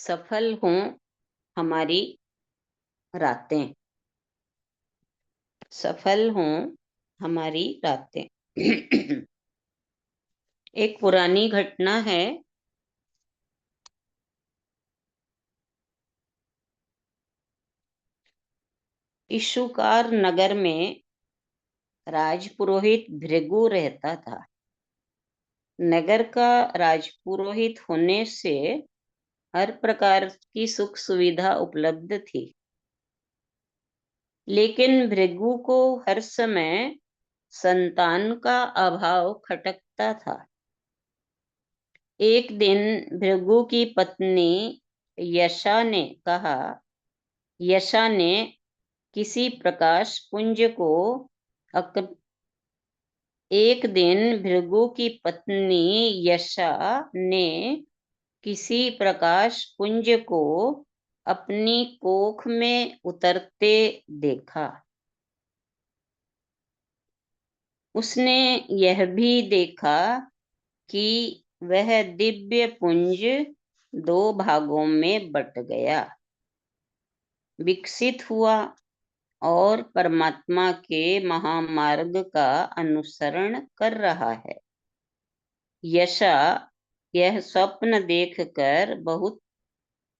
सफल हों हमारी रातें। सफल हों हमारी रातें। एक पुरानी घटना है। इशुकार नगर में राजपुरोहित भृगु रहता था। नगर का राजपुरोहित होने से हर प्रकार की सुख सुविधा उपलब्ध थी, लेकिन भृगु को हर समय संतान का अभाव खटकता था। एक दिन भृगु की पत्नी यशा ने किसी प्रकाश पुंज को अक, एक दिन भृगु की पत्नी यशा ने किसी प्रकाश पुंज को अपनी कोख में उतरते देखा। उसने यह भी देखा कि वह दिव्य पुंज दो भागों में बट गया, विकसित हुआ और परमात्मा के महामार्ग का अनुसरण कर रहा है। यशा यह स्वप्न देखकर बहुत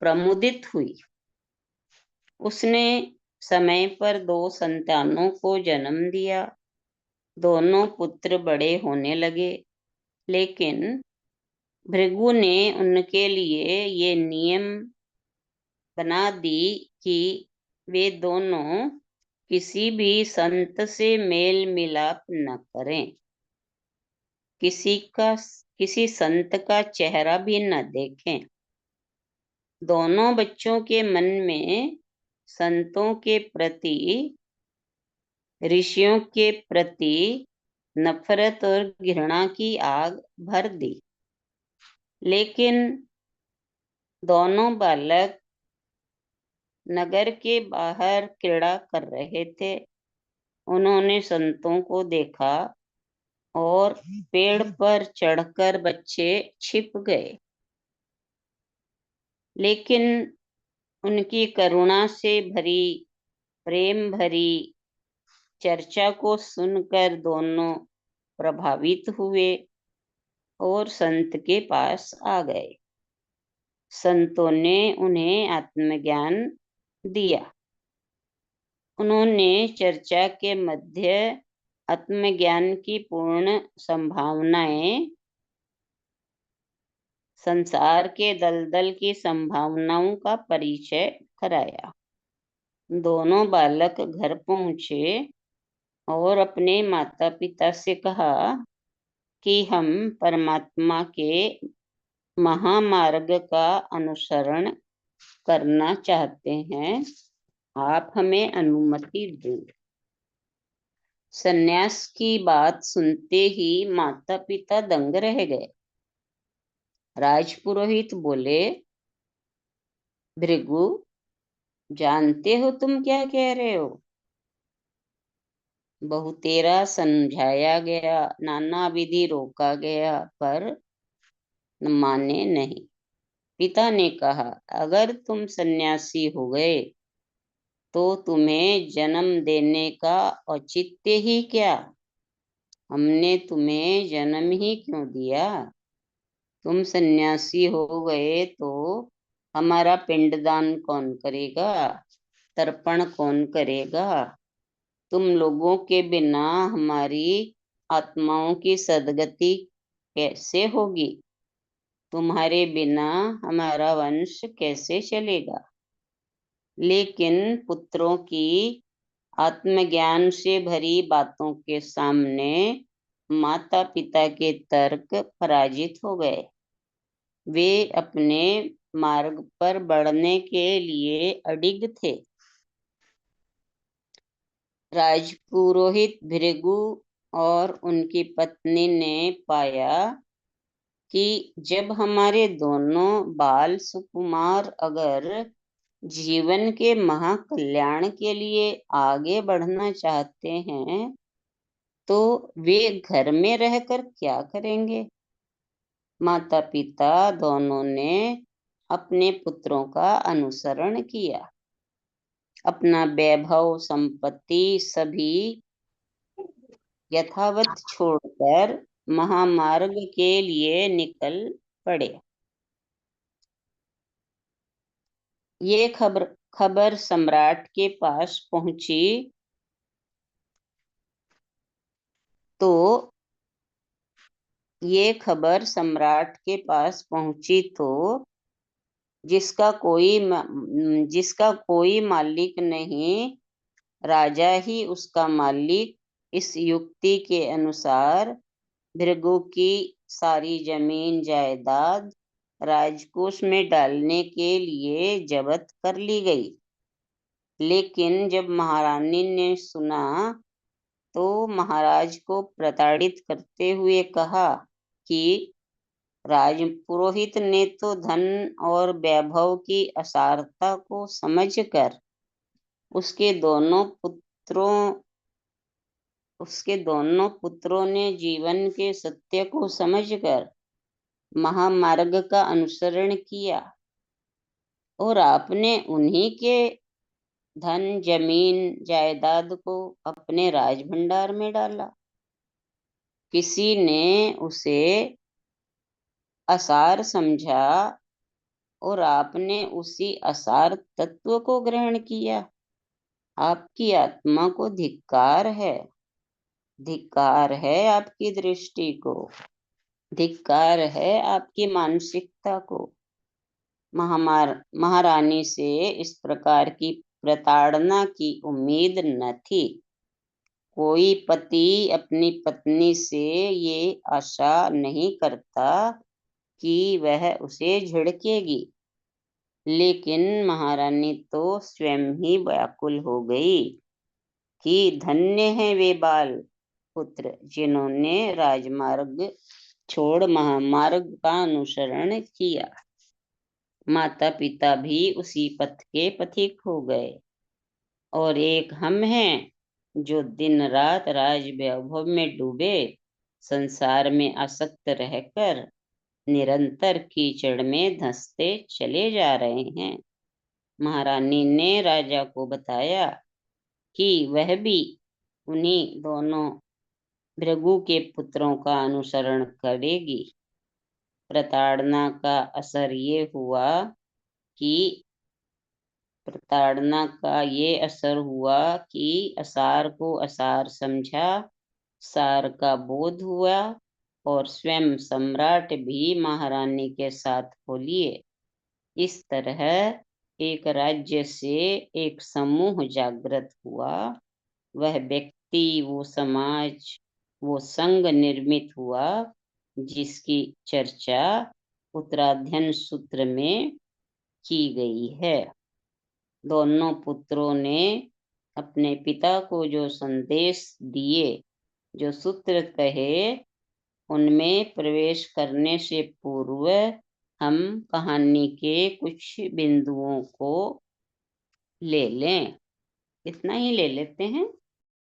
प्रमुदित हुई। उसने समय पर 2 संतानों को जन्म दिया। दोनों पुत्र बड़े होने लगे, लेकिन भृगु ने उनके लिए ये नियम बना दी कि वे दोनों किसी भी संत से मेल मिलाप न करें, किसी संत का चेहरा भी न देखें। दोनों बच्चों के मन में संतों के प्रति, ऋषियों के प्रति नफरत और घृणा की आग भर दी। लेकिन दोनों बालक नगर के बाहर क्रीड़ा कर रहे थे। उन्होंने संतों को देखा और पेड़ पर चढ़कर बच्चे छिप गए, लेकिन उनकी करुणा से भरी, प्रेम भरी चर्चा को सुनकर दोनों प्रभावित हुए और संत के पास आ गए। संतों ने उन्हें आत्मज्ञान दिया। उन्होंने चर्चा के मध्य आत्मज्ञान की पूर्ण संभावनाएं, संसार के दलदल की संभावनाओं का परिचय कराया। दोनों बालक घर पहुंचे और अपने माता पिता से कहा कि हम परमात्मा के महामार्ग का अनुसरण करना चाहते हैं, आप हमें अनुमति दें। सन्यास की बात सुनते ही माता पिता दंग रह गए। राजपुरोहित बोले, भृगु, जानते हो तुम क्या कह रहे हो? बहुतेरा समझाया गया, नाना विधि रोका गया, पर माने नहीं। पिता ने कहा, अगर तुम सन्यासी हो गए तो तुम्हें जन्म देने का औचित्य ही क्या? हमने तुम्हें जन्म ही क्यों दिया? तुम सन्यासी हो गए तो हमारा पिंडदान कौन करेगा? तर्पण कौन करेगा? तुम लोगों के बिना हमारी आत्माओं की सदगति कैसे होगी? तुम्हारे बिना हमारा वंश कैसे चलेगा? लेकिन पुत्रों की आत्मज्ञान से भरी बातों के सामने माता पिता के तर्क पराजित हो गए। वे अपने मार्ग पर बढ़ने के लिए अडिग थे। राजपुरोहित भृगु और उनकी पत्नी ने पाया कि जब हमारे दोनों बाल सुकुमार अगर जीवन के महाकल्याण के लिए आगे बढ़ना चाहते हैं तो वे घर में रहकर क्या करेंगे? माता पिता दोनों ने अपने पुत्रों का अनुसरण किया। अपना वैभव संपत्ति सभी यथावत छोड़कर महामार्ग के लिए निकल पड़े। ये खबर सम्राट के पास पहुंची तो ये खबर सम्राट के पास पहुंची तो जिसका कोई मालिक नहीं, राजा ही उसका मालिक, इस युक्ति के अनुसार भृगु की सारी जमीन जायदाद राजकोष में डालने के लिए जब्त कर ली गई। लेकिन जब महारानी ने सुना तो महाराज को प्रताड़ित करते हुए कहा कि राजपुरोहित ने तो धन और वैभव की असारता को समझकर उसके दोनों पुत्रों ने जीवन के सत्य को समझकर महामार्ग का अनुसरण किया और आपने उन्हीं के धन जमीन जायदाद को अपने राज भंडार में डाला। किसी ने उसे असार समझा और आपने उसी असार तत्व को ग्रहण किया। आपकी आत्मा को धिक्कार है, धिक्कार है आपकी दृष्टि को, धिक्कार है आपकी मानसिकता को। महारानी से इस प्रकार की प्रताड़ना की उम्मीद न थी। कोई पति अपनी पत्नी से ये आशा नहीं करता कि वह उसे झिड़केगी, लेकिन महारानी तो स्वयं ही व्याकुल हो गई कि धन्य है वे बाल पुत्र जिन्होंने राजमार्ग छोड़ महामार्ग का अनुसरण किया। माता पिता भी उसी पथ के पथिक हो गए और एक हम हैं जो दिन रात राज वैभव में डूबे संसार में आसक्त रहकर निरंतर कीचड़ में धंसते चले जा रहे हैं। महारानी ने राजा को बताया कि वह भी उन्हीं दोनों भृगु के पुत्रों का अनुसरण करेगी। प्रताड़ना का असर ये हुआ कि असार को असार समझा, सार का बोध हुआ और स्वयं सम्राट भी महारानी के साथ हो लिए। इस तरह एक राज्य से एक समूह जागृत हुआ। वह व्यक्ति, वो समाज, वो संघ निर्मित हुआ जिसकी चर्चा उत्तराध्ययन सूत्र में की गई है। दोनों पुत्रों ने अपने पिता को जो संदेश दिए, जो सूत्र कहे, उनमें प्रवेश करने से पूर्व हम कहानी के कुछ बिंदुओं को ले लें। इतना ही ले लेते हैं।